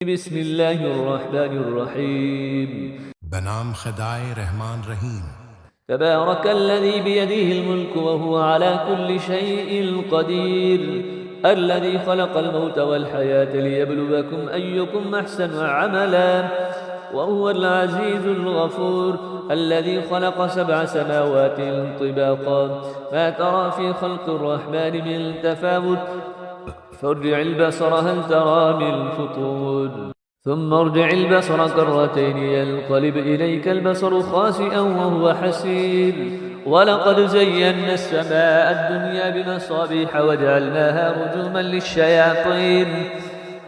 बिस्मिल्लाहिर्रहमानिर्रहीम। बनाम खुदाए रहमान रहीम। तबारकल्लज़ी बियदिहिल मुल्कु व हुवा अला कुल्लि शैइन क़दीर। अल्लज़ी ख़लक़ल मौत वल हयात लियब्लुवकुम अय्युकुम अहसनु अमला व हुवल अज़ीज़ुल गफ़ूर। अल्लज़ी ख़लक़ सबअ समावातिन तिबाक़ा मा तरा फ़ी ख़ल्क़िर रहमानि मिन तफ़ावुत فارجع البصر هل ترى من فطور ثم ارجع البصر كرتين ينقلب إليك البصر خاسئا وهو حسير ولقد زينا السماء الدنيا بمصابيح وجعلناها رجوما للشياطين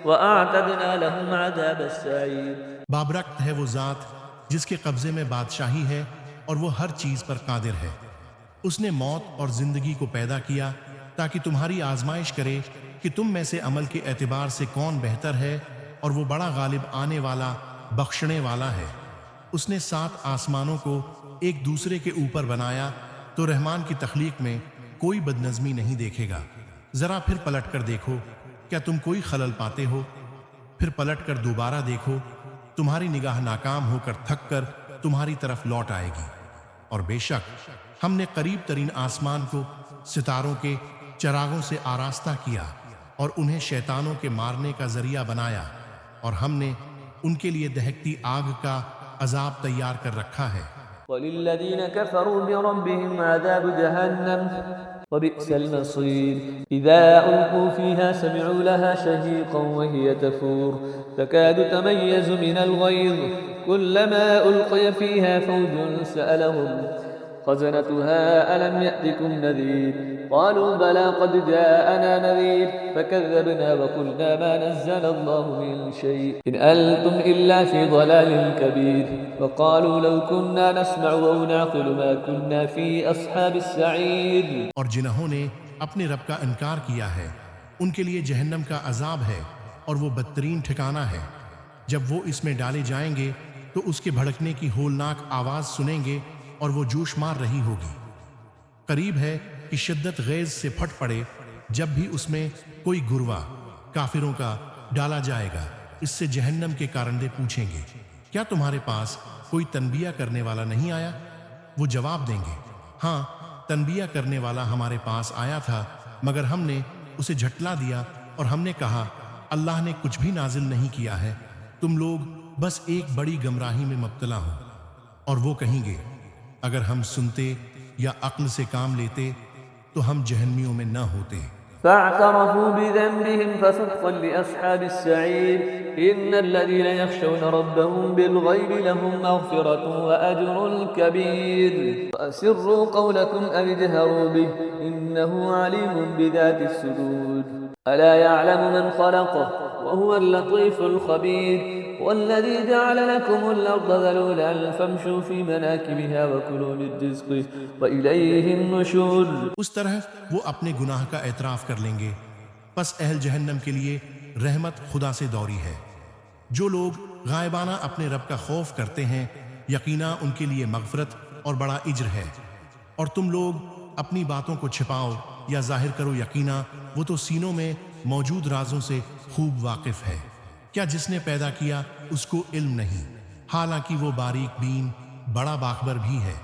وأعتدنا لهم عذاب السعير। बाबरकत है वो ज़ात जिसके कब्ज़े में बादशाही है और वो हर चीज़ पर कादिर है। उसने मौत और ज़िंदगी को पैदा किया ताकि तुम्हारी आजमाइश करे कि तुम में से अमल के एतबार से कौन बेहतर है, और वो बड़ा गालिब आने वाला बख्शने वाला है। उसने 7 आसमानों को एक दूसरे के ऊपर बनाया तो रहमान की तख्लीक में कोई बदनज़मी नहीं देखेगा। ज़रा फिर पलट कर देखो, क्या तुम कोई खलल पाते हो? फिर पलट कर दोबारा देखो, तुम्हारी निगाह नाकाम होकर थक कर तुम्हारी तरफ लौट आएगी। और बेशक हमने करीब तरीन आसमान को सितारों के चरागों से आरास्ता किया और उन्हें शैतानों के मारने का जरिया बनाया, और हमने उनके लिए दहकती आग का अजाब तैयार कर रखा है। वलिल्लज़ीन कफ़रू बिरब्बिहिम अज़ाबु जहन्नम वबिअसल मसीर। इज़ा उल्क़ू फ़ीहा समिअू लहा शहीक़न वहिय तफ़ूर तकादु तमय्यज़ु मिनल ग़यज़ कुल्लमा उल्क़िय फ़ीहा फ़ौजुन सअलहुम खज़नतुहा अलम यअतिकुम नज़ीर क़ालू बला क़द जाअना नज़ीर फ़कज़्ज़बना वक़ुलना मा नज़्ज़लल्लाहु मिन शैइन इन अंतुम इल्ला फ़ी ज़लालिल कबीर वक़ालू लौ कुन्ना नस्मअु अव नअक़िलु मा कुन्ना फ़ी अस्हाबिस सईर। और जिन्हों ने अपने रब का इनकार किया है उनके लिए जहन्नम का अजाब है और वो बदतरीन ठिकाना है। जब वो इसमें डाले जाएंगे तो उसके भड़कने की होलनाक आवाज़ सुनेंगे और वो जोश मार रही होगी। करीब है कि शिद्दत गैज़ से फट पड़े जब भी उसमें कोई गुरवा काफिरों का डाला जाएगा। इससे जहन्नम के कारंदे पूछेंगे, क्या तुम्हारे पास कोई तनबिया करने वाला नहीं आया? वो जवाब देंगे, हाँ, तनबिया करने वाला हमारे पास आया था, मगर हमने उसे झटला दिया और हमने कहा अल्लाह ने कुछ भी नाजिल नहीं किया है, तुम लोग बस एक बड़ी गमराही में मुब्तला हो। और वो कहेंगे, अगर हम सुनते या अक्ल से काम लेते तो हम जहन्मियों में न होते। فاعترفوا بذنبهم فسحقا لأصحاب السعير إن الذين يخشون ربهم بالغيب لهم مغفرة وأجر كبير وأسروا قولكم أو اجهروا به إنه عليم بذات الصدور ألا يعلم من خلق وهو اللطيف الخبير والذي جعل لكم الأرض ذلولا فامشوا في مناكبها وكلوا من رزقه وإليه النشور। उस तरह वो अपने गुनाह का एतराफ़ कर लेंगे। बस अहल जहन्नम के लिए रहमत खुदा से दौरी है। जो लोग गायबाना अपने रब का खौफ करते हैं, यकीना उनके लिए मगफरत और बड़ा इज्र है। और तुम लोग अपनी बातों को छिपाओ या जाहिर करो, यकीना वो तो सीनों में मौजूद राजों से खूब वाकिफ है। क्या जिसने पैदा किया उसको इल्म नहीं? हालांकि वो बारीक बीन बड़ा बाखबर भी है।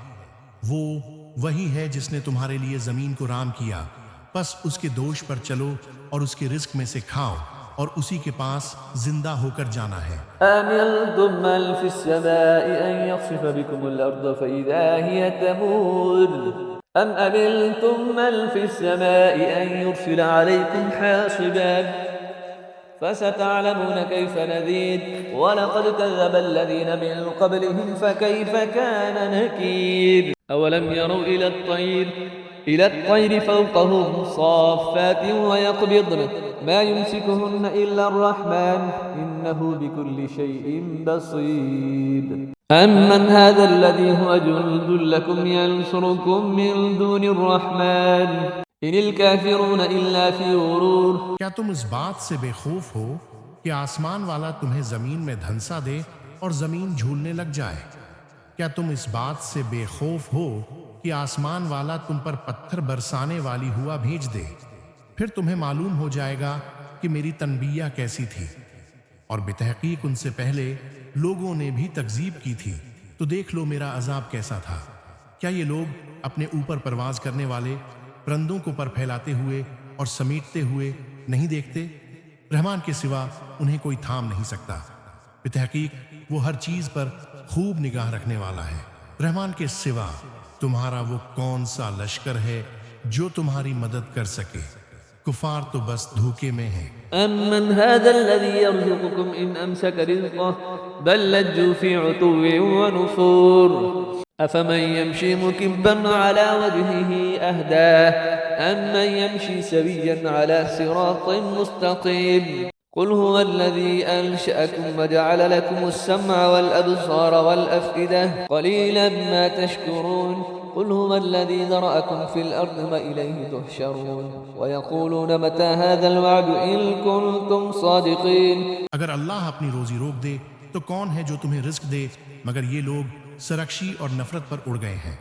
वो वही है जिसने तुम्हारे लिए जमीन को राम किया, बस उसके दोष पर चलो और उसके रिस्क में से खाओ, और उसी के पास जिंदा होकर जाना है। أَأَمِنْتُمْ مَنْ فِي السَّمَاءِ أَنْ يَخْسِفَ بِكُمُ الْأَرْضَ فَإِذَا هِيَ تَمُورُ أَمْ أَمِنْتُمْ مَنْ فِي السَّمَاءِ أَنْ يُرْسِلَ عَلَيْكُمْ حَاصِبًا فستعلمون كيف نذير ولقد كذب الذين من قبلهم فكيف كان نكير أولم يروا إلى الطير فوقهم صافات ويقبضن ما يمسكهن إلا الرحمن إنه بكل شيء بصير أمن هذا الذي هو جند لكم ينصركم من دون الرحمن इनिल काफिरून इल्ला फी गुरूर। क्या तुम इस बात से बेखौफ हो कि आसमान वाला तुम्हें जमीन में धंसा दे और जमीन झूलने लग जाए? क्या तुम इस बात से बेखौफ हो कि आसमान वाला तुम पर पत्थर बरसाने वाली हुआ भेज दे? फिर तुम्हें मालूम हो जाएगा कि मेरी तनबिया कैसी थी। और बेतहकीक उनसे पहले लोगों ने भी तकजीब की थी, तो देख लो मेरा अजाब कैसा था। क्या ये लोग अपने ऊपर परवाज करने वाले परिंदों को पर फैलाते हुए और समेटते हुए नहीं देखते? रहमान के सिवा उन्हें कोई थाम नहीं सकता। बेतहकीक वो हर चीज पर खूब निगाह रखने वाला है। रहमान के सिवा तुम्हारा वो कौन सा लश्कर है जो तुम्हारी मदद कर सके? कुफार तो बस धोखे में है। أمن هذا الذي يرزقكم إن أمسك رزقه بل لجوا في عتو ونفور أفمن يمشي مكبا على وجهه أهدى أمن يمشي سويا على صراط مستقيم قل هو الذي أنشأكم وجعل لكم السمع والأبصار والأفئدة قليلا ما تشكرون قل هو الذي ذرأكم في الأرض وإليه تحشرون ويقولون متى هذا الوعد إن كنتم صادقين। अगर अल्लाह अपनी रोजी रोक दे तो कौन है जो तुम्हें रिस्क दे मगर ये लोग सरकशी और नफरत पर उड़ गए हैं।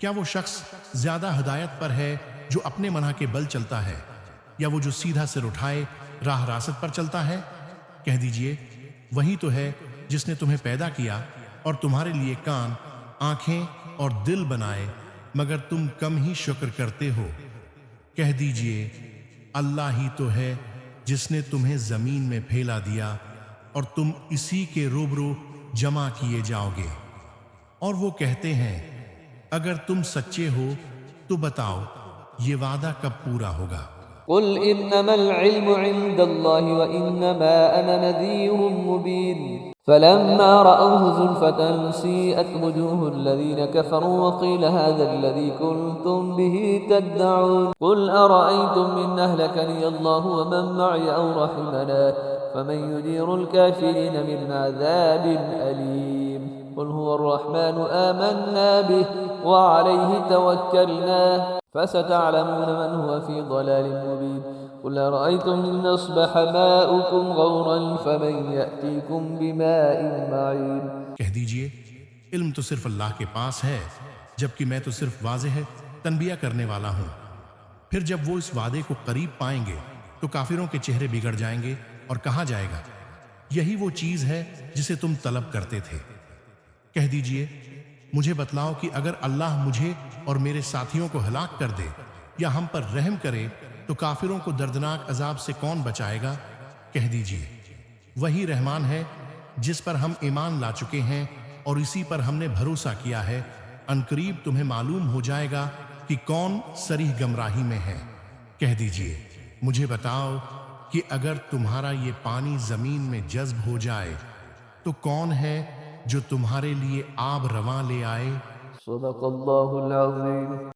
क्या वो शख्स ज्यादा हिदायत पर है जो अपने मना के बल चलता है, या वो जो सीधा सिर उठाए राह रासत पर चलता है? कह दीजिए वही तो है जिसने तुम्हें पैदा किया और तुम्हारे लिए कान, आंखें और दिल बनाए, मगर तुम कम ही शुक्र करते हो। कह दीजिए अल्लाह ही तो है जिसने तुम्हें जमीन में फैला दिया और तुम इसी के रूबरू जमा किए जाओगे। और वो कहते हैं अगर तुम सच्चे हो तो बताओ ये वादा कब पूरा होगा? قل إنما العلم عند الله وإنما أنا نذير مبين فلما رأوه زلفة سيئت وجوه الذين كفروا وقيل هذا الذي كنتم به تدعون قل أرأيتم إن أهلكني الله ومن معي أو رحمنا فمن يجير الكافرين من عذاب أليم قل هو الرحمن آمنا به وعليه توكلنا فستعلمون من هو في ضلال مبين قل أرأيتم إن أصبح ماؤكم غورا فمن يأتيكم بماء معين। कह दीजिए इल्म तो सिर्फ अल्लाह के पास है, जबकि मैं तो सिर्फ वाज़ेह तनबिया करने वाला हूँ। फिर जब वो इस वादे को करीब पाएंगे तो काफिरों के चेहरे बिगड़ जाएंगे और कहा जाएगा यही वो चीज है जिसे तुम तलब करते थे। कह दीजिए मुझे बतलाओ कि अगर अल्लाह मुझे और मेरे साथियों को हलाक कर दे या हम पर रहम करे तो काफिरों को दर्दनाक अजाब से कौन बचाएगा? कह दीजिए वही रहमान है जिस पर हम ईमान ला चुके हैं और इसी पर हमने भरोसा किया है। अनकरीब तुम्हें मालूम हो जाएगा कि कौन सरीह गमराही में है। कह दीजिए मुझे बताओ कि अगर तुम्हारा ये पानी जमीन में जज्ब हो जाए तो कौन है जो तुम्हारे लिए आब रवां ले आए? सदक़ल्लाहुल अज़ीम।